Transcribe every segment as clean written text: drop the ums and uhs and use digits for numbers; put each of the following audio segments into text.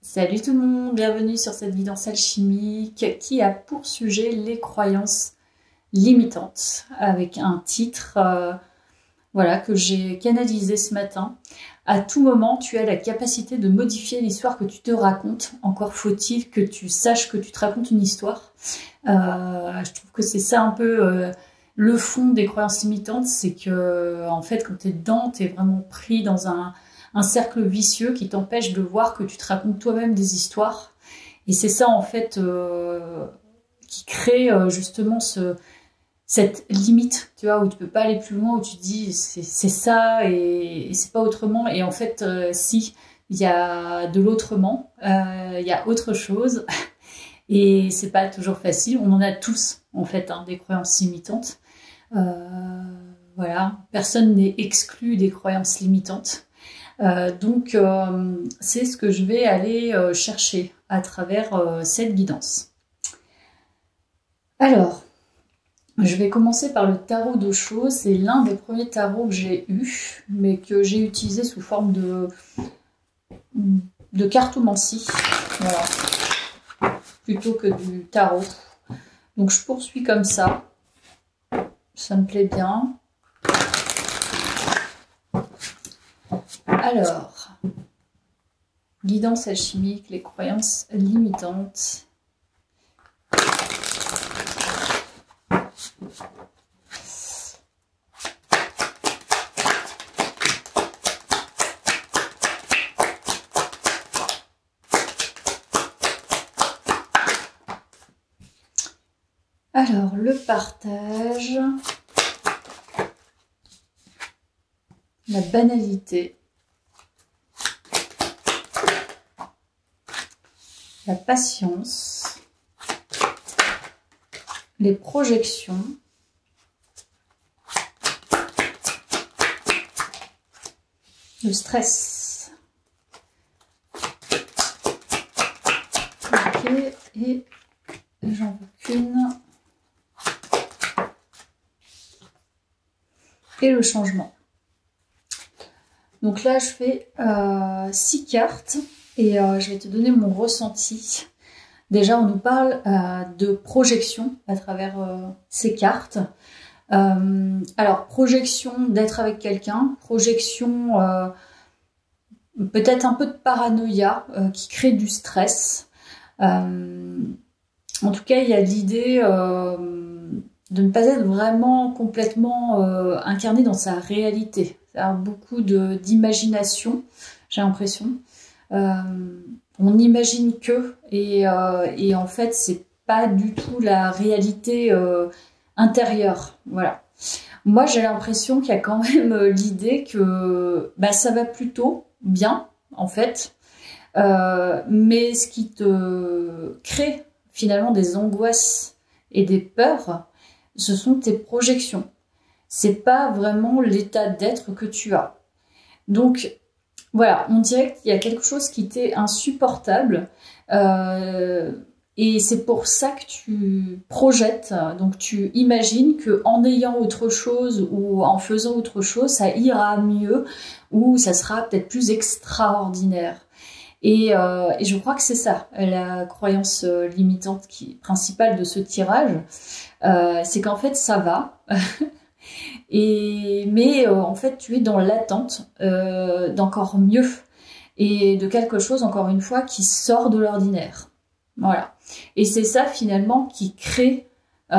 Salut tout le monde, bienvenue sur cette guidance alchimique qui a pour sujet les croyances limitantes avec un titre voilà, que j'ai canalisé ce matin. À tout moment, tu as la capacité de modifier l'histoire que tu te racontes. Encore faut-il que tu saches que tu te racontes une histoire. Je trouve que c'est ça un peu le fond des croyances limitantes, c'est que en fait, quand tu es dedans, tu es vraiment pris dans un cercle vicieux qui t'empêche de voir que tu te racontes toi-même des histoires. Et c'est ça, en fait, qui crée justement cette limite, tu vois, où tu peux pas aller plus loin, où tu te dis c'est ça et c'est pas autrement. Et en fait, si, il y a de l'autrement, il y a autre chose. Et c'est pas toujours facile. On en a tous, en fait, hein, des croyances limitantes. Voilà, personne n'est exclu des croyances limitantes. Donc, c'est ce que je vais aller chercher à travers cette guidance. Alors, je vais commencer par le tarot d'Osho. C'est l'un des premiers tarots que j'ai eu, mais que j'ai utilisé sous forme de cartomancie, voilà, plutôt que du tarot. Donc, je poursuis comme ça. Ça me plaît bien. Alors, guidance alchimique, les croyances limitantes. Alors, le partage, la banalité, la patience, les projections, le stress. Ok, et j'en veux qu'une. Et le changement. Donc là, je fais 6 cartes et je vais te donner mon ressenti. Déjà, on nous parle de projection à travers ces cartes. Alors, projection d'être avec quelqu'un, projection peut-être un peu de paranoïa qui crée du stress. En tout cas, il y a l'idée de ne pas être vraiment complètement incarné dans sa réalité. C'est-à-dire beaucoup d'imagination, j'ai l'impression. On imagine que, et en fait, c'est pas du tout la réalité intérieure. Voilà. Moi, j'ai l'impression qu'il y a quand même l'idée que bah, ça va plutôt bien, en fait. Mais ce qui te crée finalement des angoisses et des peurs, ce sont tes projections. C'est pas vraiment l'état d'être que tu as. Donc, voilà, on dirait qu'il y a quelque chose qui t'est insupportable. Et c'est pour ça que tu projettes. Donc, tu imagines qu'en ayant autre chose ou en faisant autre chose, ça ira mieux ou ça sera peut-être plus extraordinaire. Et je crois que c'est ça, la croyance limitante principale de ce tirage. C'est qu'en fait ça va, mais en fait tu es dans l'attente d'encore mieux et de quelque chose encore une fois qui sort de l'ordinaire. Voilà. Et c'est ça finalement qui crée, qui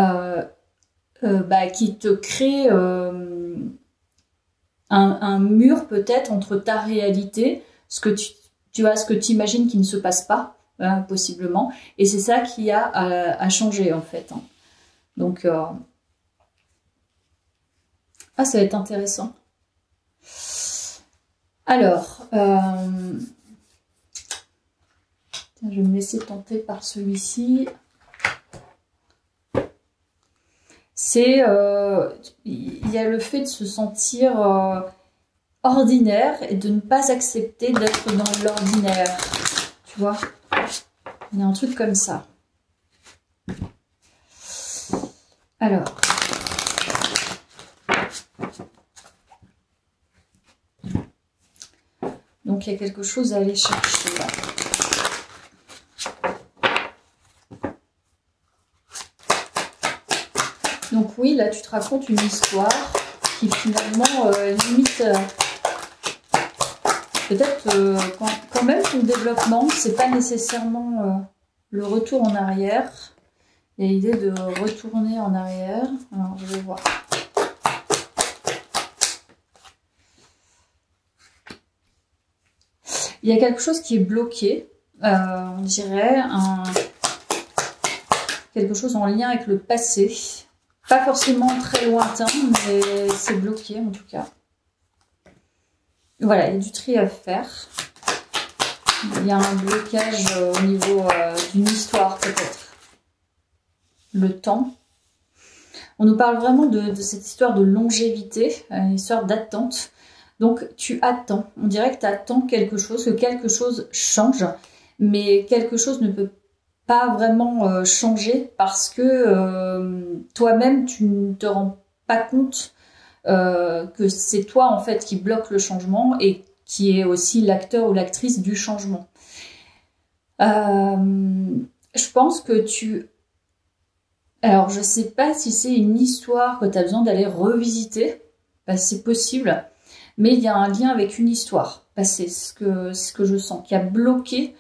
te crée un mur peut-être entre ta réalité, ce que tu vois, ce que tu imagines qui ne se passe pas, possiblement, et c'est ça qui a à changer en fait. Hein. Donc, ça va être intéressant. Alors, je vais me laisser tenter par celui-ci. C'est, il y a le fait de se sentir ordinaire et de ne pas accepter d'être dans l'ordinaire. Tu vois, il y a un truc comme ça. Alors, donc il y a quelque chose à aller chercher là. Donc oui, là tu te racontes une histoire qui finalement limite peut-être quand même ton développement, c'est pas nécessairement le retour en arrière. Il y a l'idée de retourner en arrière. Alors je vais voir. Il y a quelque chose qui est bloqué, on dirait quelque chose en lien avec le passé. Pas forcément très lointain, mais c'est bloqué en tout cas. Voilà, il y a du tri à faire. Il y a un blocage au niveau d'une histoire peut-être. Le temps. On nous parle vraiment de cette histoire de longévité, une histoire d'attente. Donc tu attends, on dirait que tu attends quelque chose, que quelque chose change, mais quelque chose ne peut pas vraiment changer parce que toi-même tu ne te rends pas compte que c'est toi en fait qui bloque le changement et qui est aussi l'acteur ou l'actrice du changement. Je pense que alors je sais pas si c'est une histoire que tu as besoin d'aller revisiter, c'est possible. Mais il y a un lien avec une histoire passée, ce que je sens, qui a bloqué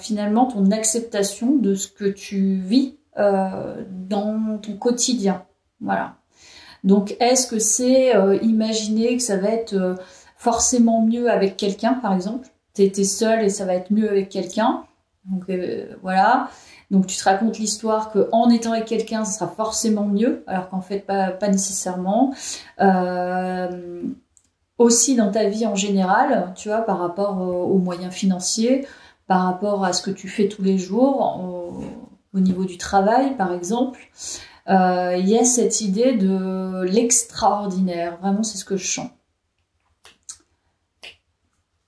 finalement ton acceptation de ce que tu vis dans ton quotidien. Voilà. Donc, est-ce que c'est imaginer que ça va être forcément mieux avec quelqu'un, par exemple? T'es seule et ça va être mieux avec quelqu'un. Donc, voilà. Donc, tu te racontes l'histoire qu'en étant avec quelqu'un, ça sera forcément mieux, alors qu'en fait, pas nécessairement. Aussi dans ta vie en général, tu vois, par rapport aux moyens financiers, par rapport à ce que tu fais tous les jours, au niveau du travail, par exemple, il y a cette idée de l'extraordinaire. Vraiment, c'est ce que je sens.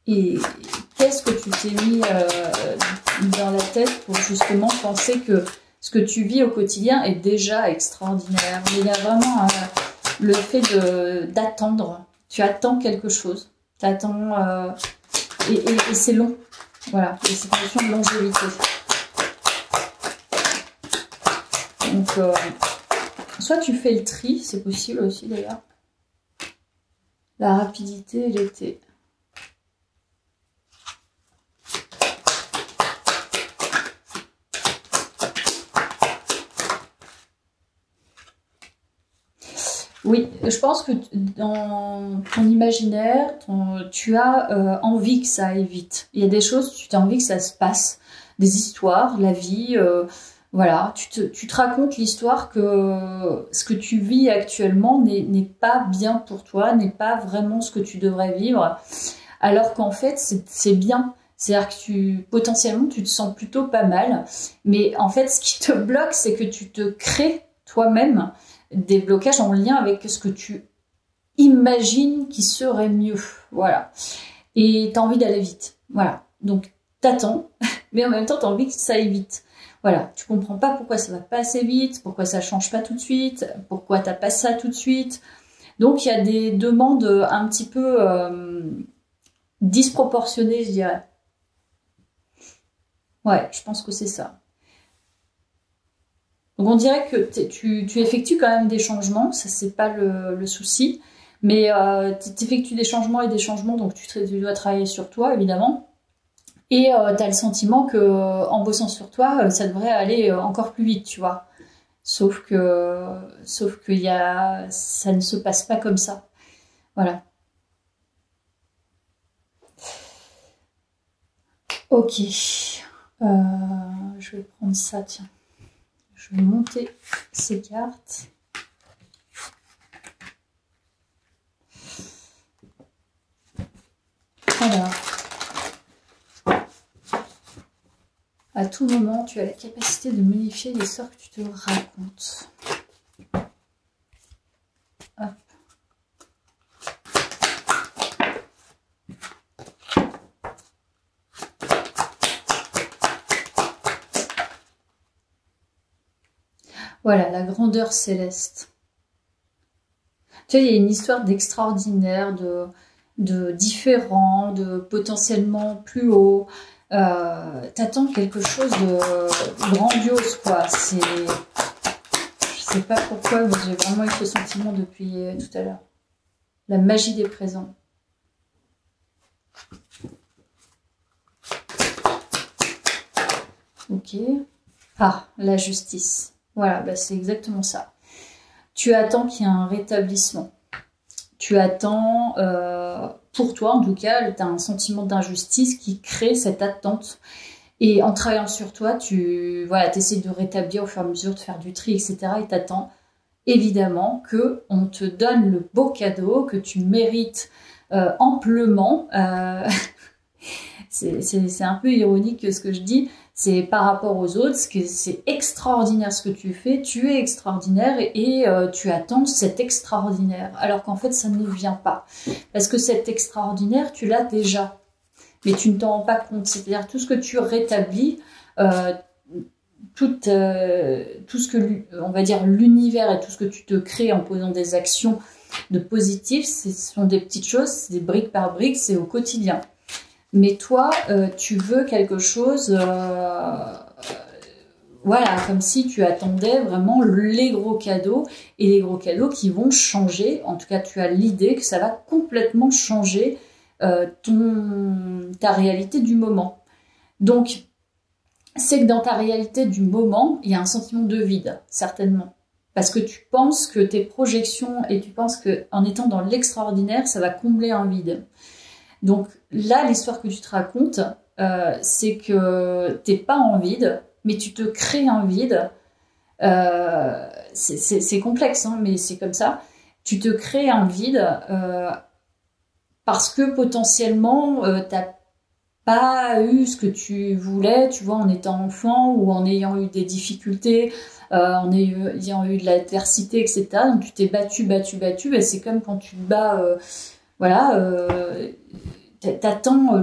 Et qu'est-ce que tu t'es mis dans la tête pour justement penser que ce que tu vis au quotidien est déjà extraordinaire? Mais il y a vraiment le fait d'attendre. Tu attends quelque chose. Tu attends... et c'est long. Voilà. Et c'est une notion de longévité. Donc, soit tu fais le tri, c'est possible aussi d'ailleurs. La rapidité et l'été. Oui, je pense que dans ton imaginaire, tu as envie que ça aille vite. Il y a des choses, tu as envie que ça se passe, des histoires, la vie, voilà. Tu te racontes l'histoire que ce que tu vis actuellement n'est pas bien pour toi, n'est pas vraiment ce que tu devrais vivre, alors qu'en fait, c'est bien. C'est-à-dire que potentiellement, tu te sens plutôt pas mal, mais en fait, ce qui te bloque, c'est que tu te crées toi-même des blocages en lien avec ce que tu imagines qui serait mieux. Voilà. Et tu as envie d'aller vite. Voilà. Donc, t'attends, mais en même temps, tu as envie que ça aille vite. Voilà. Tu comprends pas pourquoi ça va pas assez vite, pourquoi ça change pas tout de suite, pourquoi t'as pas ça tout de suite. Donc, il y a des demandes un petit peu disproportionnées, je dirais. Ouais, je pense que c'est ça. Donc on dirait que tu effectues quand même des changements, ça c'est pas le souci, mais tu effectues des changements et des changements, donc tu dois travailler sur toi évidemment, et tu as le sentiment que en bossant sur toi, ça devrait aller encore plus vite, tu vois. Sauf que ça ne se passe pas comme ça. Voilà. Ok. Je vais prendre ça, tiens. Je vais monter ces cartes. Alors, à tout moment, tu as la capacité de modifier l'histoire que tu te racontes. Hop. Voilà, la grandeur céleste. Tu vois, il y a une histoire d'extraordinaire, de différent, de potentiellement plus haut. T'attends quelque chose de grandiose, quoi. sais pas pourquoi, mais j'ai vraiment eu ce sentiment depuis tout à l'heure. La magie des présents. Ok. Ah, la justice. Voilà, bah c'est exactement ça. Tu attends qu'il y ait un rétablissement. Tu attends, pour toi en tout cas, tu as un sentiment d'injustice qui crée cette attente. Et en travaillant sur toi, tu essaies de rétablir au fur et à mesure, de faire du tri, etc. Et t'attends évidemment qu'on te donne le beau cadeau que tu mérites amplement. C'est un peu ironique ce que je dis. C'est par rapport aux autres, c'est extraordinaire ce que tu fais, tu es extraordinaire et tu attends cet extraordinaire. Alors qu'en fait, ça ne vient pas. Parce que cet extraordinaire, tu l'as déjà. Mais tu ne t'en rends pas compte. C'est-à-dire tout ce que tu rétablis, tout ce que, on va dire, l'univers et tout ce que tu te crées en posant des actions de positif, ce sont des petites choses, c'est des briques par briques, c'est au quotidien. Mais toi, tu veux quelque chose, comme si tu attendais vraiment les gros cadeaux, et les gros cadeaux qui vont changer, en tout cas tu as l'idée que ça va complètement changer ta réalité du moment. Donc, c'est que dans ta réalité du moment, il y a un sentiment de vide, certainement. Parce que tu penses que tes projections, et tu penses qu'en étant dans l'extraordinaire, ça va combler un vide. Donc là, l'histoire que tu te racontes, c'est que t'es pas en vide, mais tu te crées un vide. C'est complexe, hein, mais c'est comme ça. Tu te crées un vide parce que potentiellement, t'as pas eu ce que tu voulais, tu vois, en étant enfant ou en ayant eu des difficultés, en ayant eu de l'adversité, etc. Donc tu t'es battu. Ben, c'est comme quand tu te bats, t'attends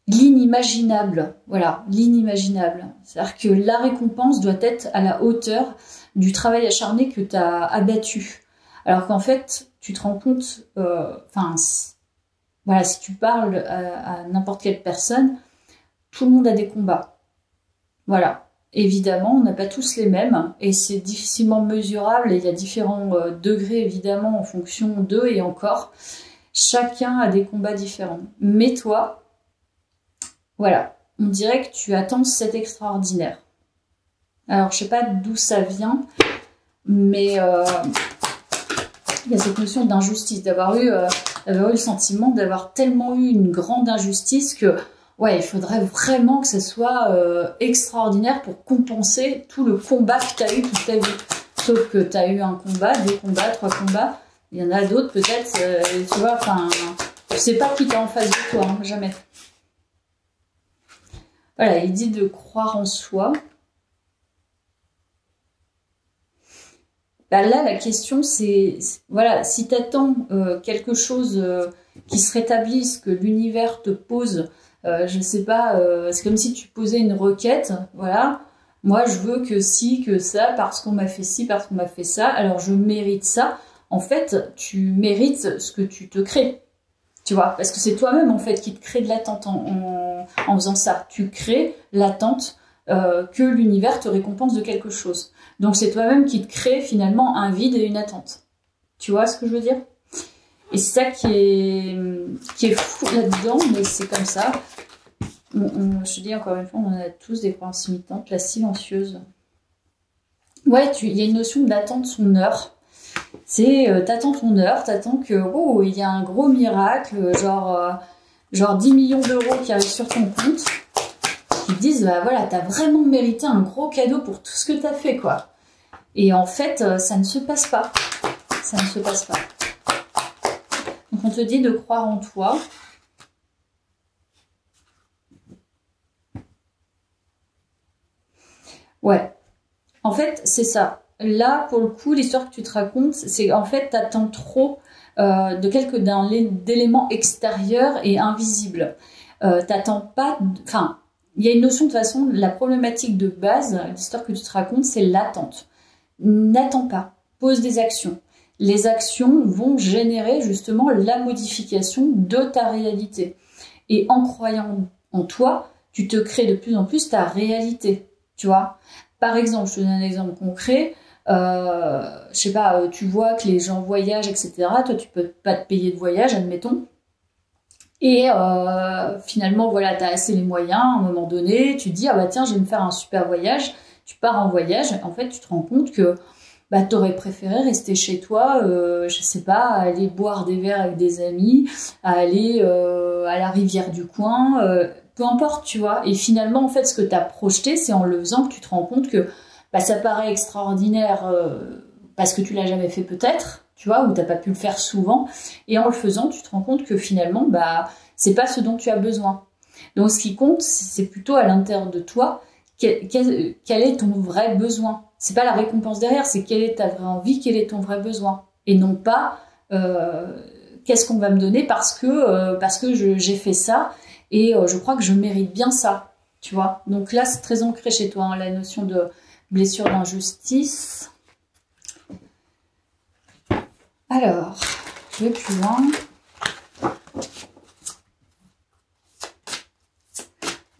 l'inimaginable, voilà, l'inimaginable. C'est-à-dire que la récompense doit être à la hauteur du travail acharné que tu as abattu. Alors qu'en fait, tu te rends compte, si tu parles à n'importe quelle personne, tout le monde a des combats. Voilà. Évidemment, on n'a pas tous les mêmes et c'est difficilement mesurable et il y a différents degrés évidemment en fonction d'eux et encore. Chacun a des combats différents. Mais toi, voilà, on dirait que tu attends cet extraordinaire. Alors, je sais pas d'où ça vient, mais il y a cette notion d'injustice, d'avoir eu le sentiment d'avoir tellement eu une grande injustice que, ouais, il faudrait vraiment que ça soit extraordinaire pour compenser tout le combat que tu as eu toute ta vie. Sauf que tu as eu un combat, 2 combats, 3 combats. Il y en a d'autres, peut-être, tu vois, tu sais pas qui t'es en face de toi, hein, jamais. Voilà, il dit de croire en soi. Bah là, la question, c'est, voilà, si tu attends quelque chose qui se rétablisse, que l'univers te pose, je sais pas, c'est comme si tu posais une requête, voilà, moi je veux que ci, que ça, parce qu'on m'a fait ci, parce qu'on m'a fait ça, alors je mérite ça. En fait, tu mérites ce que tu te crées, tu vois, parce que c'est toi-même en fait qui te crée de l'attente en faisant ça. Tu crées l'attente que l'univers te récompense de quelque chose. Donc c'est toi-même qui te crée finalement un vide et une attente. Tu vois ce que je veux dire? Et c'est ça qui est fou là-dedans, mais c'est comme ça. Je te dis encore une fois, on a tous des croyances limitantes. La silencieuse. Ouais, il y a une notion d'attendre son heure. C'est t'attends ton heure, t'attends que il y a un gros miracle, genre 10 millions d'euros qui arrivent sur ton compte, qui te disent bah voilà, t'as vraiment mérité un gros cadeau pour tout ce que t'as fait, quoi. Et en fait, ça ne se passe pas. Ça ne se passe pas. Donc on te dit de croire en toi. Ouais. En fait, c'est ça. Là, pour le coup, l'histoire que tu te racontes, c'est en fait, t'attends trop d'éléments extérieurs et invisibles. T'attends pas... Enfin, il y a une notion de toute façon, la problématique de base, l'histoire que tu te racontes, c'est l'attente. N'attends pas. Pose des actions. Les actions vont générer justement la modification de ta réalité. Et en croyant en toi, tu te crées de plus en plus ta réalité. Tu vois, Par exemple, je te donne un exemple concret. Je sais pas, tu vois que les gens voyagent, etc. Toi, tu peux pas te payer de voyage, admettons. Et finalement, voilà, tu as assez les moyens. À un moment donné, tu te dis, ah bah tiens, je vais me faire un super voyage. Tu pars en voyage. En fait, tu te rends compte que bah, tu aurais préféré rester chez toi, je sais pas, aller boire des verres avec des amis, aller à la rivière du coin, peu importe, tu vois. Et finalement, en fait, ce que tu as projeté, c'est en le faisant que tu te rends compte que bah, ça paraît extraordinaire parce que tu l'as jamais fait peut-être, tu vois, ou t'as pas pu le faire souvent. Et en le faisant, tu te rends compte que finalement, bah, c'est pas ce dont tu as besoin. Donc, ce qui compte, c'est plutôt à l'intérieur de toi, quel est ton vrai besoin. C'est pas la récompense derrière, c'est quelle est ta vraie envie, quel est ton vrai besoin. Et non pas qu'est-ce qu'on va me donner parce que j'ai fait ça et je crois que je mérite bien ça, tu vois. Donc là, c'est très ancré chez toi, hein, la notion de blessure d'injustice. Alors, je vais plus loin.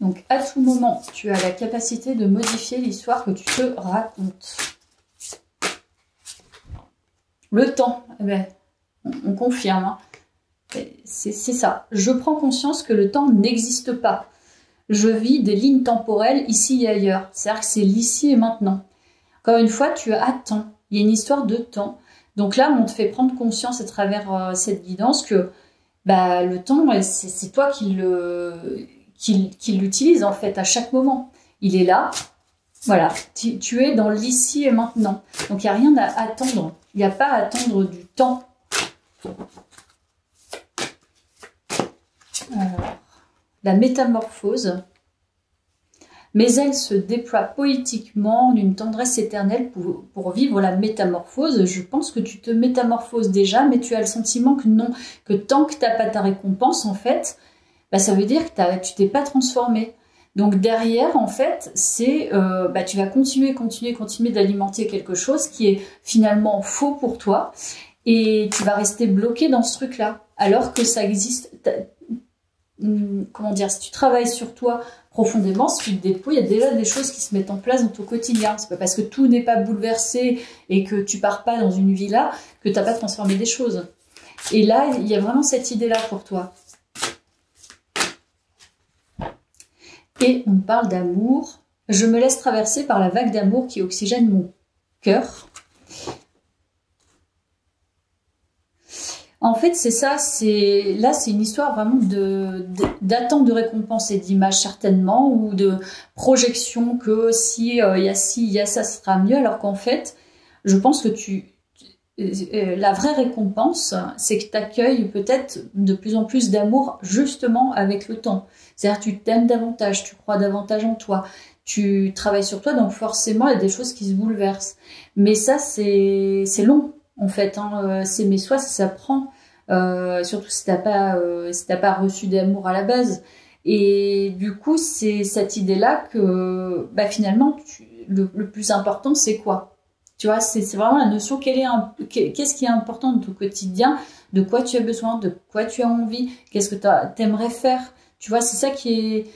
Donc, à tout moment, tu as la capacité de modifier l'histoire que tu te racontes. Le temps, eh ben, on confirme. Hein. C'est ça. Je prends conscience que le temps n'existe pas. Je vis des lignes temporelles ici et ailleurs. C'est-à-dire que c'est l'ici et maintenant. Encore une fois, tu attends. Il y a une histoire de temps. Donc là, on te fait prendre conscience à travers cette guidance que bah, le temps, c'est toi qui l'utilise en fait à chaque moment. Il est là. Voilà, tu es dans l'ici et maintenant. Donc il n'y a rien à attendre. Il n'y a pas à attendre du temps. Alors, la métamorphose. Mais elle se déploie poétiquement d'une tendresse éternelle pour vivre la métamorphose. Je pense que tu te métamorphoses déjà, mais tu as le sentiment que non, que tant que tu n'as pas ta récompense, en fait, bah, ça veut dire que tu t'es pas transformé. Donc derrière, en fait, c'est bah, tu vas continuer d'alimenter quelque chose qui est finalement faux pour toi et tu vas rester bloqué dans ce truc-là. Alors que ça existe, comment dire, si tu travailles sur toi profondément, si tu te dépouilles, il y a déjà des choses qui se mettent en place dans ton quotidien. C'est pas parce que tout n'est pas bouleversé et que tu pars pas dans une vie-là que tu n'as pas transformé des choses. Et là, il y a vraiment cette idée-là pour toi. Et on parle d'amour. Je me laisse traverser par la vague d'amour qui oxygène mon cœur. En fait, c'est ça. Là, c'est une histoire vraiment d'attente de récompense et d'image certainement, ou de projection que si il y a ci, il y a ça, ce sera mieux. Alors qu'en fait, je pense que la vraie récompense, c'est que tu accueilles peut-être de plus en plus d'amour justement avec le temps. C'est-à-dire tu t'aimes davantage, tu crois davantage en toi, tu travailles sur toi, donc forcément il y a des choses qui se bouleversent. Mais ça c'est long en fait, hein. S'aimer soi, ça s'apprend, surtout si t'as pas reçu d'amour à la base. Et du coup c'est cette idée-là que bah, finalement le plus important c'est quoi? Tu vois, c'est vraiment la notion, qu'est-ce qui est important dans ton quotidien, de quoi tu as besoin, de quoi tu as envie, qu'est-ce que tu aimerais faire. Tu vois, c'est ça qui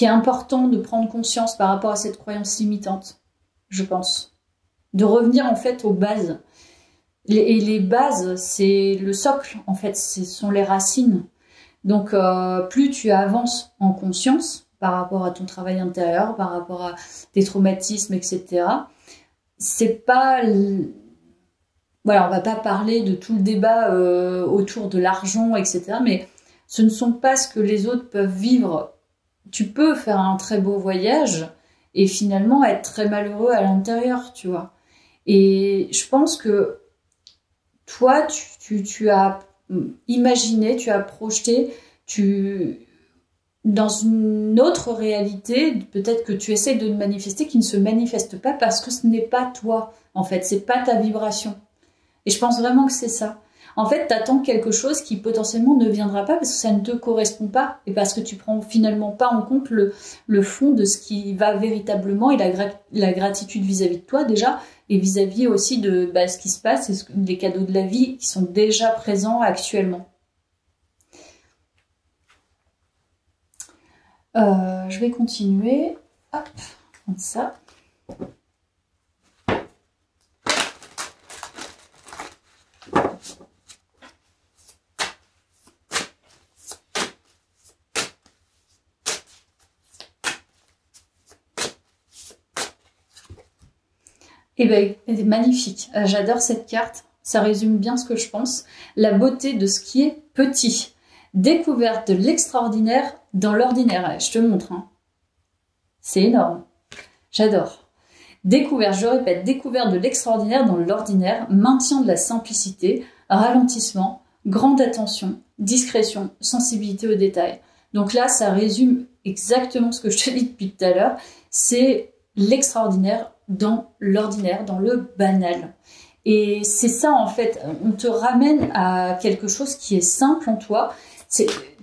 est important de prendre conscience par rapport à cette croyance limitante, je pense. De revenir en fait aux bases. Et les bases, c'est le socle, en fait, ce sont les racines. Donc, plus tu avances en conscience par rapport à ton travail intérieur, par rapport à tes traumatismes, etc., c'est pas... Voilà, on va pas parler de tout le débat autour de l'argent, etc., mais ce ne sont pas ce que les autres peuvent vivre. Tu peux faire un très beau voyage et finalement être très malheureux à l'intérieur, tu vois. Et je pense que toi, tu as imaginé, tu as projeté, dans une autre réalité, peut-être que tu essaies de manifester qui ne se manifeste pas parce que ce n'est pas toi, en fait, c'est pas ta vibration. Et je pense vraiment que c'est ça. En fait, tu attends quelque chose qui potentiellement ne viendra pas parce que ça ne te correspond pas et parce que tu prends finalement pas en compte le fond de ce qui va véritablement et la gratitude vis-à-vis de toi déjà et vis-à-vis aussi de ce qui se passe et des cadeaux de la vie qui sont déjà présents actuellement. Je vais continuer. Hop. prendre ça. Eh ben, elle est magnifique. J'adore cette carte. Ça résume bien ce que je pense. La beauté de ce qui est petit. Découverte de l'extraordinaire dans l'ordinaire. Je te montre. Hein. C'est énorme. J'adore. Découverte, je répète, découverte de l'extraordinaire dans l'ordinaire. Maintien de la simplicité. Ralentissement. Grande attention. Discrétion. Sensibilité aux détails. Donc là, ça résume exactement ce que je te dis depuis tout à l'heure. C'est l'extraordinaire dans l'ordinaire, dans le banal. Et c'est ça en fait, on te ramène à quelque chose qui est simple en toi.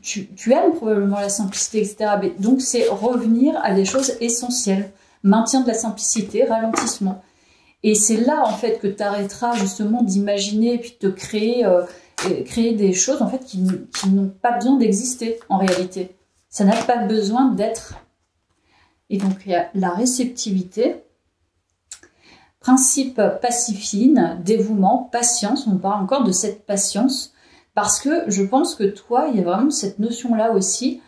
Tu aimes probablement la simplicité, etc. Mais donc c'est revenir à des choses essentielles. Maintien de la simplicité, ralentissement. Et c'est là en fait que tu arrêteras justement d'imaginer et puis de créer des choses en fait qui n'ont pas besoin d'exister en réalité. Ça n'a pas besoin d'être. Et donc il y a la réceptivité. Principe pacifine, dévouement, patience, on parle encore de cette patience, parce que je pense que toi, il y a vraiment cette notion-là aussi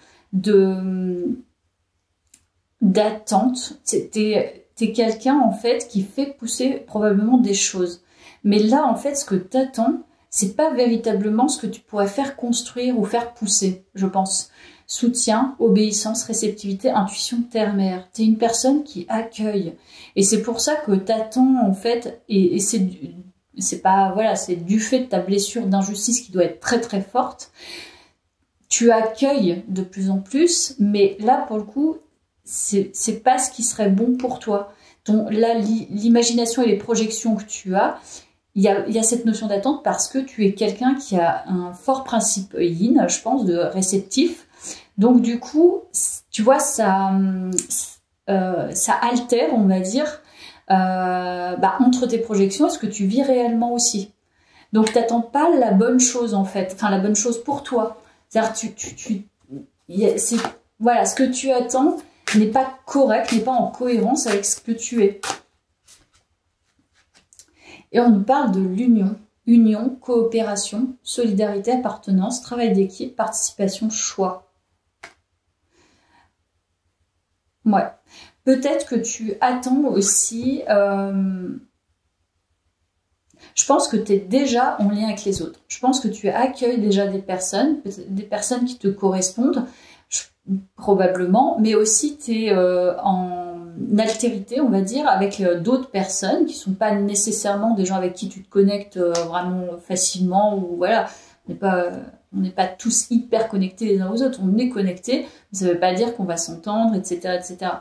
d'attente. T'es quelqu'un, en fait, qui fait pousser probablement des choses. Mais là, en fait, ce que t'attends, c'est pas véritablement ce que tu pourrais faire construire ou faire pousser, je pense. Soutien, obéissance, réceptivité, intuition, terre-mère. Tu es une personne qui accueille. Et c'est pour ça que t'attends, en fait, et c'est pas, voilà, c'est du fait de ta blessure d'injustice qui doit être très très forte. Tu accueilles de plus en plus, mais là, pour le coup, c'est pas ce qui serait bon pour toi. Là, l'imagination et les projections que tu as, il y a cette notion d'attente parce que tu es quelqu'un qui a un fort principe yin, je pense, de réceptif. Donc du coup, tu vois, ça altère, on va dire, entre tes projections et ce que tu vis réellement aussi. Donc t'attends pas la bonne chose en fait, enfin la bonne chose pour toi. C'est-à-dire voilà, ce que tu attends n'est pas correct, n'est pas en cohérence avec ce que tu es. Et on nous parle de l'union. Union, coopération, solidarité, appartenance, travail d'équipe, participation, choix. Ouais. Peut-être que tu attends aussi... je pense que tu es déjà en lien avec les autres. Je pense que tu accueilles déjà des personnes qui te correspondent, probablement, mais aussi tu es en altérité, on va dire, avec d'autres personnes qui sont pas nécessairement des gens avec qui tu te connectes vraiment facilement, ou voilà, on n'est pas tous hyper connectés les uns aux autres, on est connectés, mais ça veut pas dire qu'on va s'entendre, etc., etc.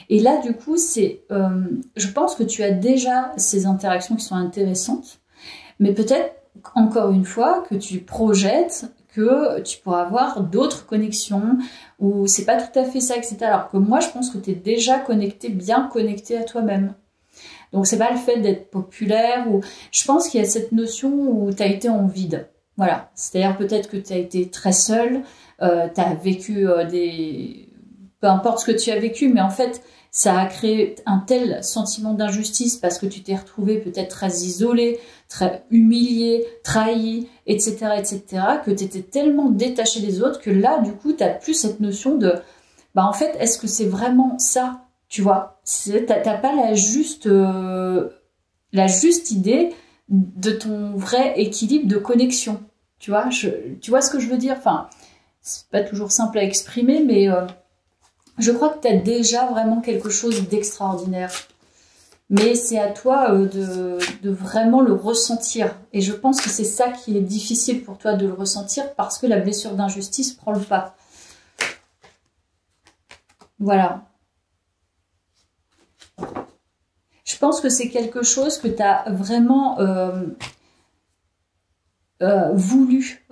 Et là, du coup, je pense que tu as déjà ces interactions qui sont intéressantes, mais peut-être, encore une fois, que tu projettes que tu pourras avoir d'autres connexions, ou c'est pas tout à fait ça, etc. Alors que moi, je pense que tu es déjà connecté, bien connecté à toi-même. Donc c'est pas le fait d'être populaire, ou je pense qu'il y a cette notion où tu as été en vide. Voilà, c'est-à-dire peut-être que tu as été très seule, tu as vécu peu importe ce que tu as vécu, mais en fait, ça a créé un tel sentiment d'injustice parce que tu t'es retrouvé peut-être très isolé, très humilié, trahi, etc., etc., que tu étais tellement détaché des autres que là, du coup, tu n'as plus cette notion de, en fait, est-ce que c'est vraiment ça, tu vois? T'as pas la juste idée de ton vrai équilibre de connexion, tu vois? Tu vois ce que je veux dire? Enfin, c'est pas toujours simple à exprimer, mais je crois que tu as déjà vraiment quelque chose d'extraordinaire. Mais c'est à toi de vraiment le ressentir. Et je pense que c'est ça qui est difficile pour toi de le ressentir parce que la blessure d'injustice prend le pas. Voilà. Je pense que c'est quelque chose que tu as vraiment voulu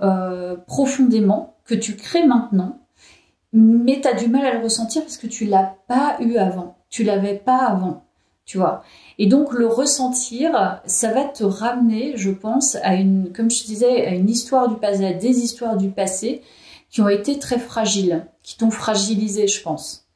profondément, que tu crées maintenant. Mais tu as du mal à le ressentir parce que tu l'as pas eu avant. Tu l'avais pas avant, tu vois. Et donc, le ressentir, ça va te ramener, je pense, comme je disais, à une histoire du passé, à des histoires du passé qui ont été très fragiles, qui t'ont fragilisé, je pense.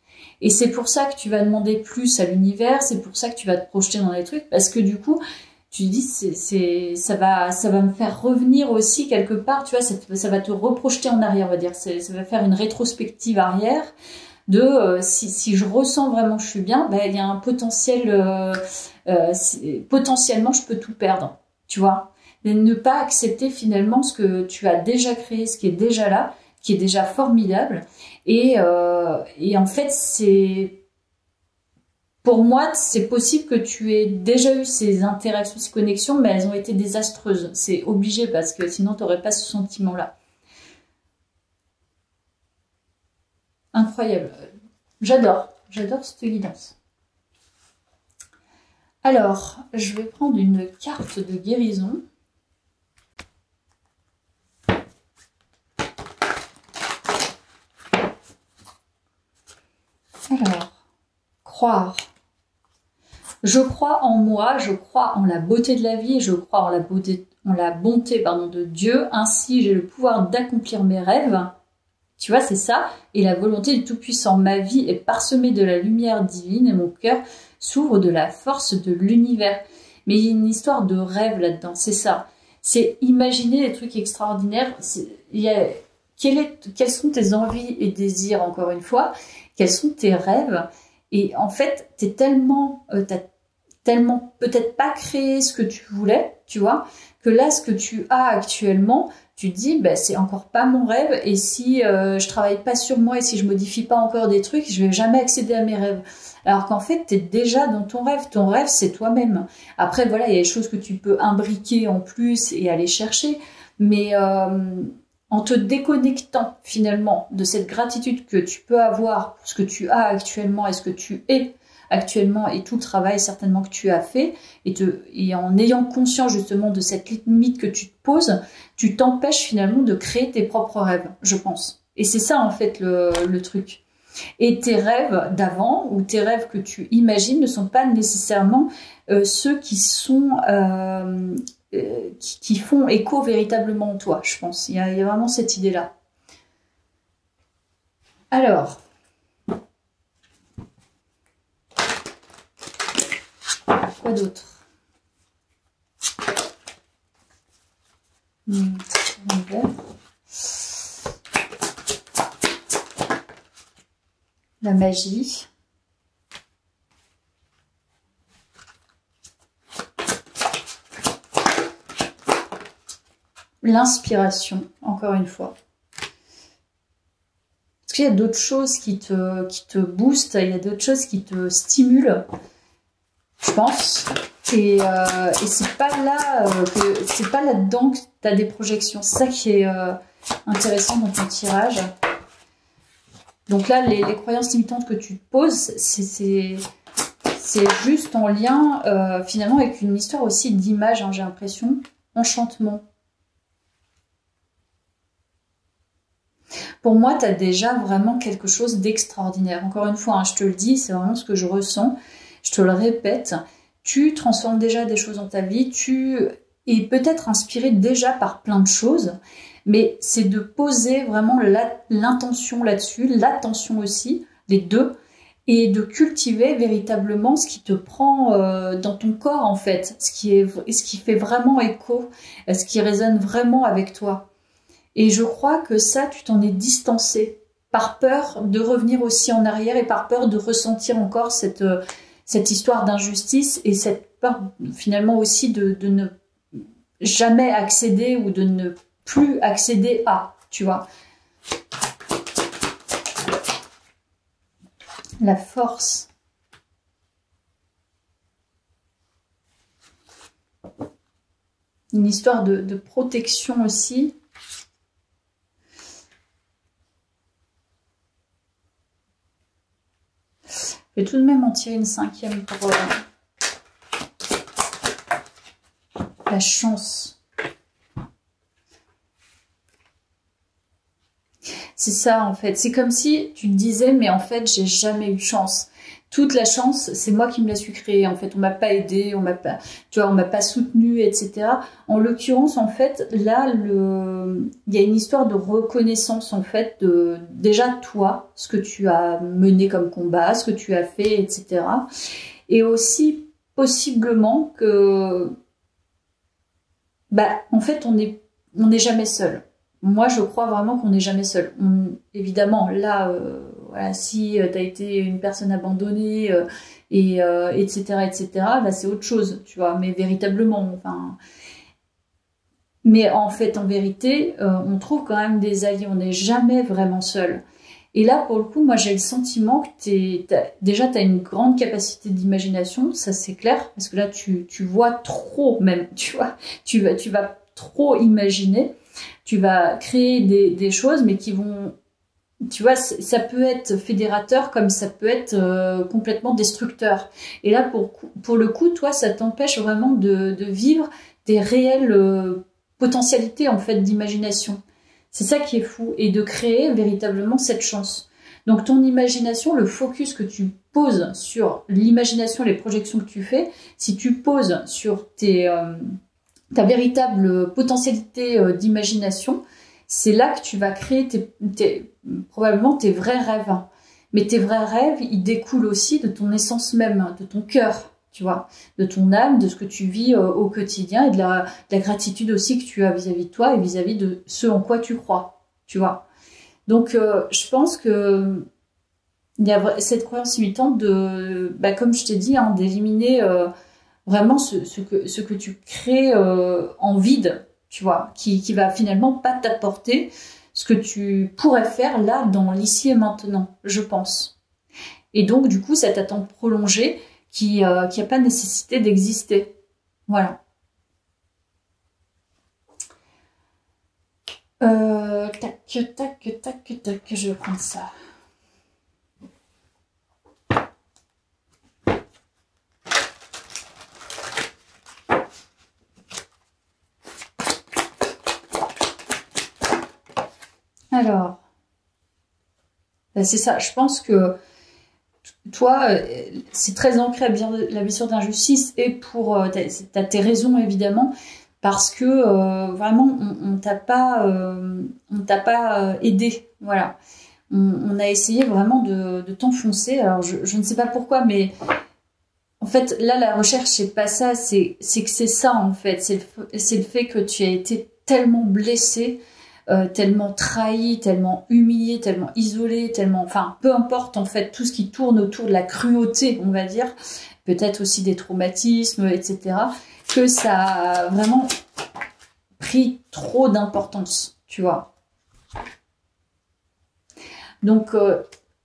Et c'est pour ça que tu vas demander plus à l'univers, c'est pour ça que tu vas te projeter dans des trucs, parce que du coup, tu te dis, ça va me faire revenir aussi quelque part, tu vois, ça va te reprojeter en arrière, on va dire, ça va faire une rétrospective arrière de si je ressens vraiment que je suis bien, ben, il y a un potentiel, potentiellement, je peux tout perdre, tu vois. Et ne pas accepter finalement ce que tu as déjà créé, ce qui est déjà là, qui est déjà formidable. Et en fait, pour moi, c'est possible que tu aies déjà eu ces interactions, ces connexions, mais elles ont été désastreuses. C'est obligé parce que sinon, tu n'aurais pas ce sentiment-là. Incroyable. J'adore cette guidance. Alors, je vais prendre une carte de guérison. Alors, croire. Je crois en moi, je crois en la beauté de la vie, je crois en la bonté de Dieu. Ainsi, j'ai le pouvoir d'accomplir mes rêves. Tu vois, c'est ça. Et la volonté du Tout-Puissant. Ma vie est parsemée de la lumière divine et mon cœur s'ouvre de la force de l'univers. Mais il y a une histoire de rêve là-dedans, c'est ça. C'est imaginer des trucs extraordinaires. Quelles sont tes envies et désirs, encore une fois? Quels sont tes rêves? Et en fait, t'as tellement peut-être pas créé ce que tu voulais, tu vois, que là, ce que tu as actuellement, tu te dis, ben, c'est encore pas mon rêve, et si je travaille pas sur moi, et si je modifie pas encore des trucs, je vais jamais accéder à mes rêves. Alors qu'en fait, tu es déjà dans ton rêve, c'est toi-même. Après, voilà, il y a des choses que tu peux imbriquer en plus et aller chercher, mais en te déconnectant finalement de cette gratitude que tu peux avoir pour ce que tu as actuellement et ce que tu es actuellement et tout le travail certainement que tu as fait et en ayant conscience justement de cette limite que tu te poses, tu t'empêches finalement de créer tes propres rêves, je pense. Et c'est ça en fait le truc. Et tes rêves d'avant ou tes rêves que tu imagines ne sont pas nécessairement ceux qui sont qui font écho véritablement en toi, je pense. Il y a vraiment cette idée-là. Alors, quoi d'autre? La magie. L'inspiration, encore une fois. Est-ce qu'il y a d'autres choses qui te boostent, il y a d'autres choses qui te stimulent, je pense. Et c'est pas là c'est pas là-dedans que tu as des projections. C'est ça qui est intéressant dans ton tirage. Donc là, les croyances limitantes que tu te poses, c'est juste en lien finalement avec une histoire aussi d'image, hein, j'ai l'impression. Enchantement. Pour moi, tu as déjà vraiment quelque chose d'extraordinaire. Encore une fois, hein, je te le dis, c'est vraiment ce que je ressens. Je te le répète. Tu transformes déjà des choses dans ta vie. Tu es peut-être inspiré déjà par plein de choses. Mais c'est de poser vraiment l'intention là-dessus, l'attention aussi, les deux. Et de cultiver véritablement ce qui te prend dans ton corps, en fait. Ce qui fait vraiment écho, ce qui résonne vraiment avec toi. Et je crois que ça, tu t'en es distancé par peur de revenir aussi en arrière et par peur de ressentir encore cette histoire d'injustice et cette peur finalement aussi de ne jamais accéder ou de ne plus accéder à, tu vois. La force. Une histoire de protection aussi. Je vais tout de même en tirer une cinquième pour la chance. C'est ça en fait. C'est comme si tu te disais, mais en fait, j'ai jamais eu de chance. toute la chance, c'est moi qui me la suis créée. En fait, on m'a pas aidé, on m'a pas, tu vois, on m'a pas soutenu, etc. En l'occurrence, en fait, là, il y a une histoire de reconnaissance, en fait, de déjà toi, ce que tu as mené comme combat, ce que tu as fait, etc. Et aussi possiblement que, bah, en fait, on n'est jamais seul. Moi, je crois vraiment qu'on n'est jamais seul. Évidemment, là, voilà, si tu as été une personne abandonnée, etc., etc., là, c'est autre chose, tu vois, mais véritablement, enfin... Mais en fait, en vérité, on trouve quand même des alliés, on n'est jamais vraiment seul. Et là, pour le coup, moi, j'ai le sentiment que déjà, tu as une grande capacité d'imagination, ça c'est clair, parce que là, tu vois trop même, tu vois, tu vas trop imaginer, tu vas créer des choses, mais qui vont, tu vois, ça peut être fédérateur comme ça peut être complètement destructeur. Et là, pour le coup, toi, ça t'empêche vraiment de vivre des réelles potentialités, en fait, d'imagination. C'est ça qui est fou, et de créer véritablement cette chance. Donc ton imagination, le focus que tu poses sur l'imagination, les projections que tu fais, si tu poses sur ta véritable potentialité d'imagination, c'est là que tu vas créer probablement tes vrais rêves. Mais tes vrais rêves, ils découlent aussi de ton essence même, de ton cœur, tu vois, de ton âme, de ce que tu vis au quotidien et de la gratitude aussi que tu as vis-à-vis de toi et vis-à-vis de ce en quoi tu crois, tu vois. Donc, je pense que il y a cette croyance limitante de, bah, comme je t'ai dit, hein, d'éliminer vraiment ce que tu crées en vide, tu vois, qui va finalement pas t'apporter ce que tu pourrais faire là, dans l'ici et maintenant, je pense. Et donc, du coup, cette attente prolongée qui a pas nécessité d'exister. Voilà. Tac, tac, tac, tac, je vais prendre ça. Alors, c'est ça, je pense que toi, c'est très ancré à la blessure d'injustice et t'as tes raisons évidemment, parce que vraiment on t'a pas aidé, voilà. On a essayé vraiment de t'enfoncer. Alors je ne sais pas pourquoi, mais en fait là la recherche c'est pas ça, c'est que c'est ça en fait, c'est le fait que tu as été tellement blessé, tellement trahi, tellement humilié, tellement isolé, tellement, enfin, peu importe en fait tout ce qui tourne autour de la cruauté, on va dire, peut-être aussi des traumatismes, etc., que ça a vraiment pris trop d'importance, tu vois. Donc,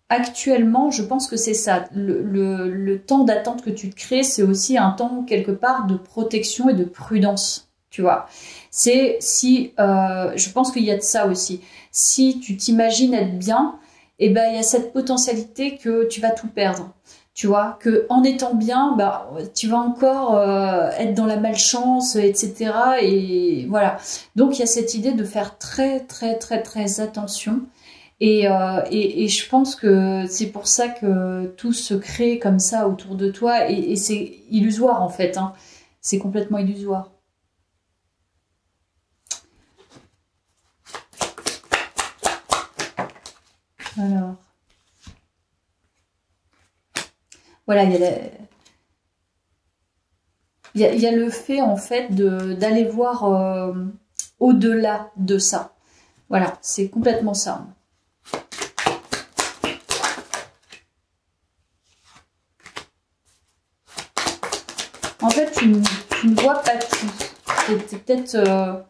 actuellement, je pense que c'est ça. Le temps d'attente que tu te crées, c'est aussi un temps quelque part de protection et de prudence, tu vois. C'est si, je pense qu'il y a de ça aussi. Si tu t'imagines être bien, eh ben il y a cette potentialité que tu vas tout perdre. Tu vois, que en étant bien, bah tu vas encore être dans la malchance, etc. Et voilà. Donc il y a cette idée de faire très très très très attention. Et je pense que c'est pour ça que tout se crée comme ça autour de toi. Et c'est illusoire en fait. Hein. C'est complètement illusoire. Alors, voilà, il y a le fait en fait d'aller voir au-delà de ça. Voilà, c'est complètement ça. En fait, tu ne vois pas tout. C'est peut-être...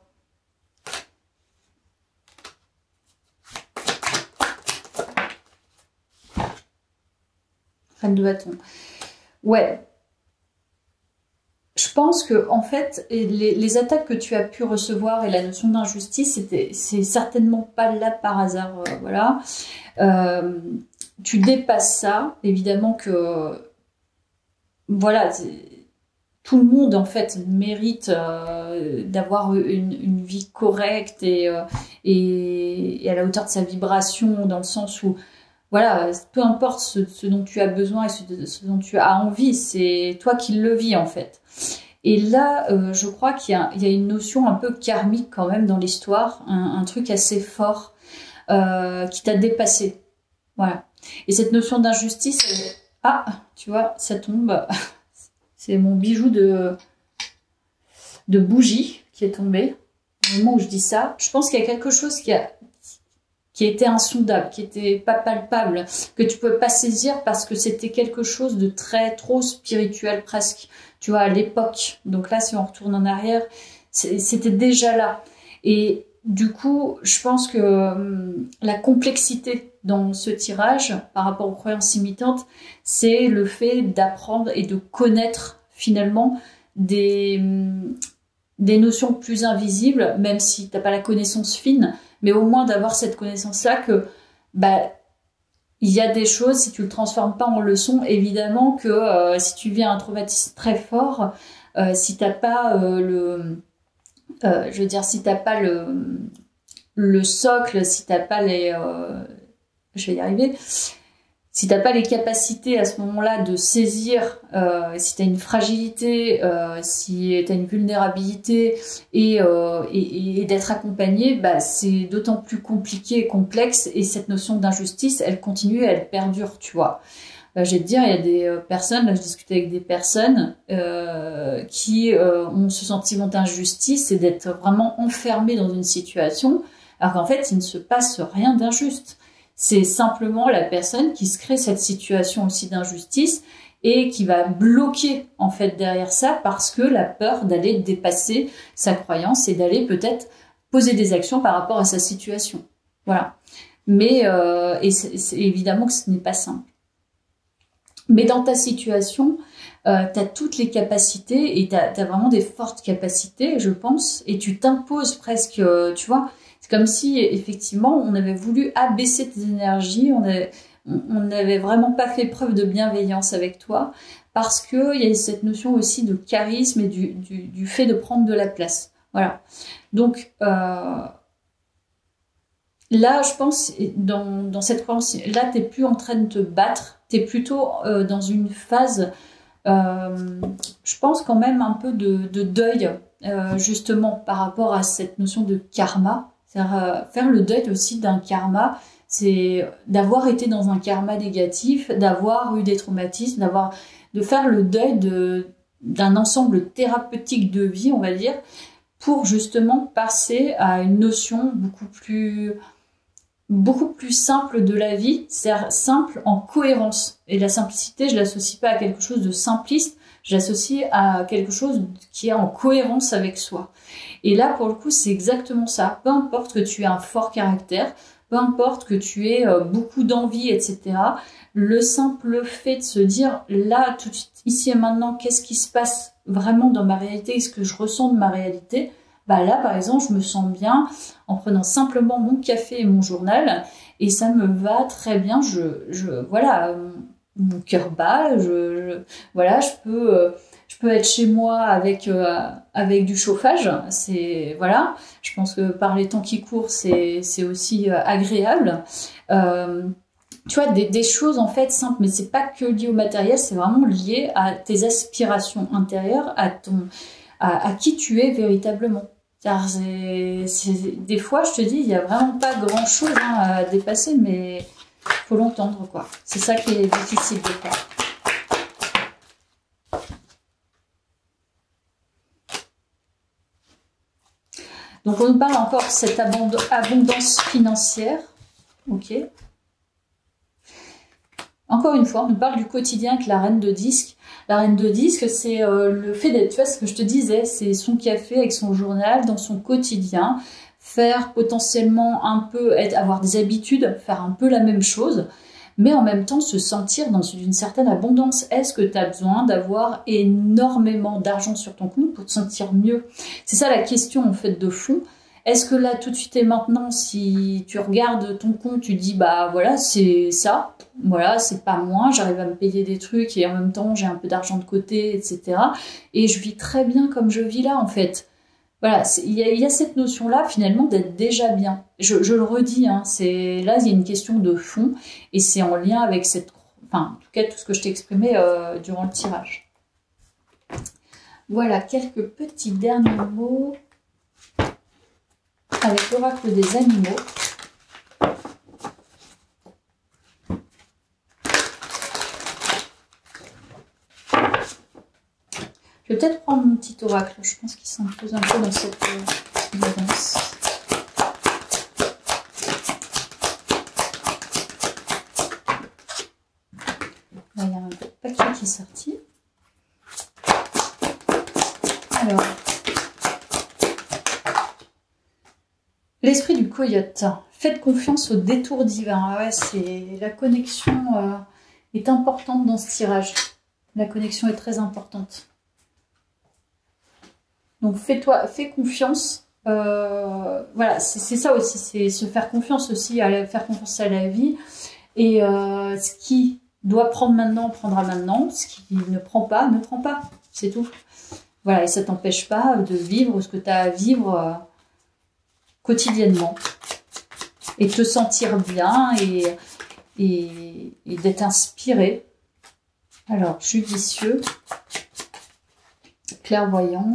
Reine de bâton. Ouais. Je pense que en fait, les attaques que tu as pu recevoir et la notion d'injustice, c'est certainement pas là par hasard. Voilà. Tu dépasses ça. Évidemment que... Voilà, tout le monde en fait mérite d'avoir une vie correcte et à la hauteur de sa vibration, dans le sens où voilà, peu importe ce dont tu as besoin et ce dont tu as envie, c'est toi qui le vis en fait. Et là, je crois qu'il y a une notion un peu karmique quand même dans l'histoire, un truc assez fort qui t'a dépassé. Voilà. Et cette notion d'injustice, ah, tu vois, ça tombe. C'est mon bijou de bougie qui est tombé. Au moment où je dis ça, je pense qu'il y a quelque chose qui était insondable, qui était pas palpable, que tu pouvais pas saisir parce que c'était quelque chose de trop spirituel presque, tu vois, à l'époque. Donc là, si on retourne en arrière, c'était déjà là. Et du coup, je pense que la complexité dans ce tirage, par rapport aux croyances imitantes, c'est le fait d'apprendre et de connaître finalement des notions plus invisibles, même si t'as pas la connaissance fine, mais au moins d'avoir cette connaissance-là que, bah, il y a des choses, si tu le transformes pas en leçon, évidemment que si tu vis un traumatisme très fort, si t'as pas je veux dire, si t'as pas le socle, si t'as pas je vais y arriver, si t'as pas les capacités à ce moment-là de saisir, si t'as une fragilité, si t'as une vulnérabilité et d'être accompagné, bah c'est d'autant plus compliqué et complexe. Et cette notion d'injustice, elle continue, elle perdure, tu vois. Je vais te dire, il y a des personnes, là je discutais avec des personnes qui ont ce sentiment d'injustice et d'être vraiment enfermées dans une situation, alors qu'en fait il ne se passe rien d'injuste. C'est simplement la personne qui se crée cette situation aussi d'injustice et qui va bloquer en fait derrière ça parce que la peur d'aller dépasser sa croyance et d'aller peut-être poser des actions par rapport à sa situation. Voilà. Mais c'est évidemment que ce n'est pas simple. Mais dans ta situation, tu as toutes les capacités et tu as vraiment des fortes capacités, je pense, et tu t'imposes presque, tu vois. C'est comme si, effectivement, on avait voulu abaisser tes énergies, on n'avait vraiment pas fait preuve de bienveillance avec toi, parce qu'il y a cette notion aussi de charisme et du fait de prendre de la place. Voilà. Donc, là, je pense, dans cette croyance, là, tu n'es plus en train de te battre, tu es plutôt dans une phase, je pense quand même un peu de deuil, justement, par rapport à cette notion de karma. C'est-à-dire faire le deuil aussi d'un karma, c'est d'avoir été dans un karma négatif, d'avoir eu des traumatismes, de faire le deuil d'un ensemble thérapeutique de vie, on va dire, pour justement passer à une notion beaucoup plus simple de la vie, c'est-à-dire simple en cohérence. Et la simplicité, je l'associe pas à quelque chose de simpliste, je l'associe à quelque chose qui est en cohérence avec soi. Et là, pour le coup, c'est exactement ça. Peu importe que tu aies un fort caractère, peu importe que tu aies beaucoup d'envie, etc. Le simple fait de se dire, là, tout de suite, ici et maintenant, qu'est-ce qui se passe vraiment dans ma réalité, qu'est-ce que je ressens de ma réalité? Bah là, par exemple, je me sens bien en prenant simplement mon café et mon journal, et ça me va très bien. Voilà, mon cœur bat. Voilà, je peux être chez moi avec du chauffage. Voilà. Je pense que par les temps qui courent, c'est aussi agréable. Tu vois, des choses en fait simples, mais c'est pas que lié au matériel, c'est vraiment lié à tes aspirations intérieures, à qui tu es véritablement. Car des fois, je te dis, il n'y a vraiment pas grand-chose à dépasser, mais faut l'entendre, quoi. C'est ça qui est difficile de faire. Donc, on nous parle encore de cette abondance financière. Ok. Encore une fois, on nous parle du quotidien avec la reine de disques. La reine de disques, c'est le fait d'être, tu vois ce que je te disais, c'est son café avec son journal dans son quotidien, faire potentiellement avoir des habitudes, faire un peu la même chose, mais en même temps se sentir dans une certaine abondance. Est-ce que tu as besoin d'avoir énormément d'argent sur ton compte pour te sentir mieux? C'est ça la question en fait de fond. Est-ce que là, tout de suite et maintenant, si tu regardes ton compte, tu dis, bah voilà, c'est ça, voilà, c'est pas moins, j'arrive à me payer des trucs et en même temps, j'ai un peu d'argent de côté, etc. Et je vis très bien comme je vis là, en fait. Voilà, il y a cette notion-là, finalement, d'être déjà bien. Je le redis, hein, là, il y a une question de fond, et c'est en lien avec enfin, en tout cas, tout ce que je t'ai exprimé durant le tirage. Voilà, quelques petits derniers mots avec l'oracle des animaux. Je vais peut-être prendre mon petit oracle, je pense qu'il s'impose un peu dans cette guidance. Là, il y a un paquet qui est sorti. Alors, l'esprit du coyote. Faites confiance au détour divin. Ah ouais, la connexion est importante dans ce tirage. La connexion est très importante. Donc fais confiance. Voilà, c'est ça aussi, c'est se faire confiance aussi, faire confiance à la vie. Et ce qui doit prendre maintenant, prendra maintenant. Ce qui ne prend pas, ne prend pas. C'est tout. Voilà, et ça t'empêche pas de vivre ce que tu as à vivre quotidiennement. Et te sentir bien et d'être inspiré. Alors, judicieux, clairvoyant,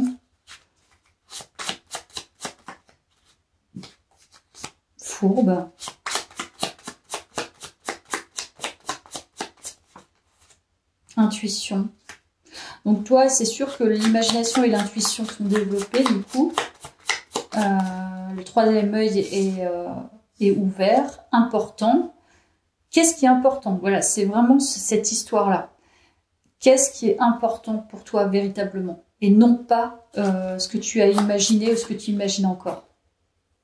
fourbe, intuition. Donc toi, c'est sûr que l'imagination et l'intuition sont développées, du coup. Le troisième œil est ouvert, important. Qu'est-ce qui est important? Voilà, c'est vraiment cette histoire-là. Qu'est-ce qui est important pour toi véritablement? Et non pas ce que tu as imaginé ou ce que tu imagines encore.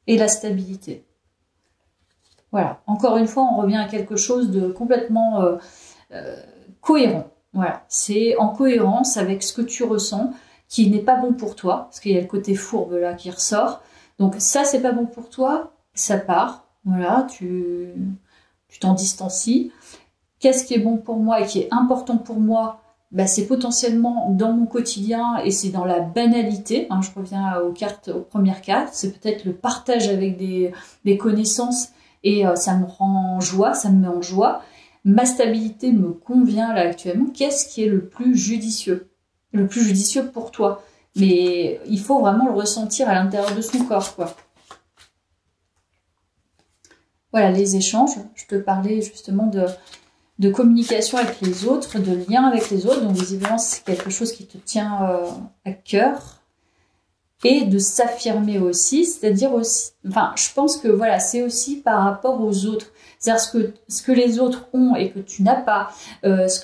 Et la stabilité. Voilà, encore une fois, on revient à quelque chose de complètement cohérent. Voilà, c'est en cohérence avec ce que tu ressens, qui n'est pas bon pour toi, parce qu'il y a le côté fourbe là qui ressort. Donc ça, c'est pas bon pour toi, ça part. Voilà, tu t'en distancies. Qu'est-ce qui est bon pour moi et qui est important pour moi? Bah, c'est potentiellement dans mon quotidien et c'est dans la banalité. Hein, je reviens aux premières cartes. C'est peut-être le partage avec des connaissances et ça me rend joie, ça me met en joie. Ma stabilité me convient là actuellement. Qu'est-ce qui est le plus judicieux? Le plus judicieux pour toi. Mais il faut vraiment le ressentir à l'intérieur de son corps, quoi. Voilà, les échanges. Je te parlais justement de communication avec les autres, de lien avec les autres. Donc visiblement, c'est quelque chose qui te tient à cœur. Et de s'affirmer aussi, c'est-à-dire aussi... Enfin, je pense que voilà, c'est aussi par rapport aux autres. C'est-à-dire ce que les autres ont et que tu n'as pas, ce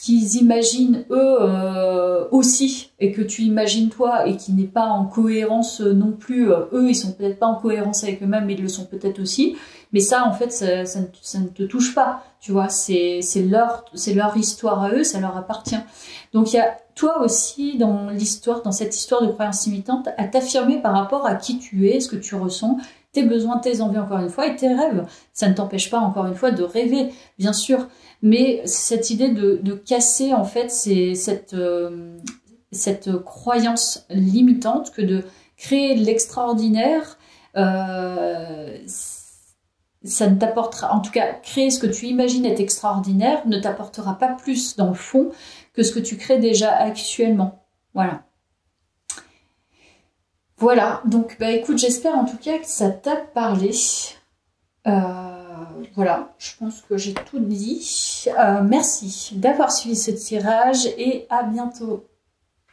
qu'ils imaginent eux aussi et que tu imagines toi et qui n'est pas en cohérence non plus. Eux, ils sont peut-être pas en cohérence avec eux-mêmes, mais ils le sont peut-être aussi. Mais ça, en fait, ça ne te touche pas, tu vois. C'est leur histoire à eux, ça leur appartient. Donc il y a toi aussi dans cette histoire de croyance limitante, à t'affirmer par rapport à qui tu es, ce que tu ressens, tes besoins, tes envies encore une fois et tes rêves. Ça ne t'empêche pas encore une fois de rêver, bien sûr, mais cette idée de casser en fait cette croyance limitante que de créer de l'extraordinaire, ça ne t'apportera, en tout cas, créer ce que tu imagines être extraordinaire ne t'apportera pas plus dans le fond que ce que tu crées déjà actuellement. Voilà. Voilà, donc bah écoute, j'espère en tout cas que ça t'a parlé. Voilà, je pense que j'ai tout dit. Merci d'avoir suivi ce tirage et à bientôt.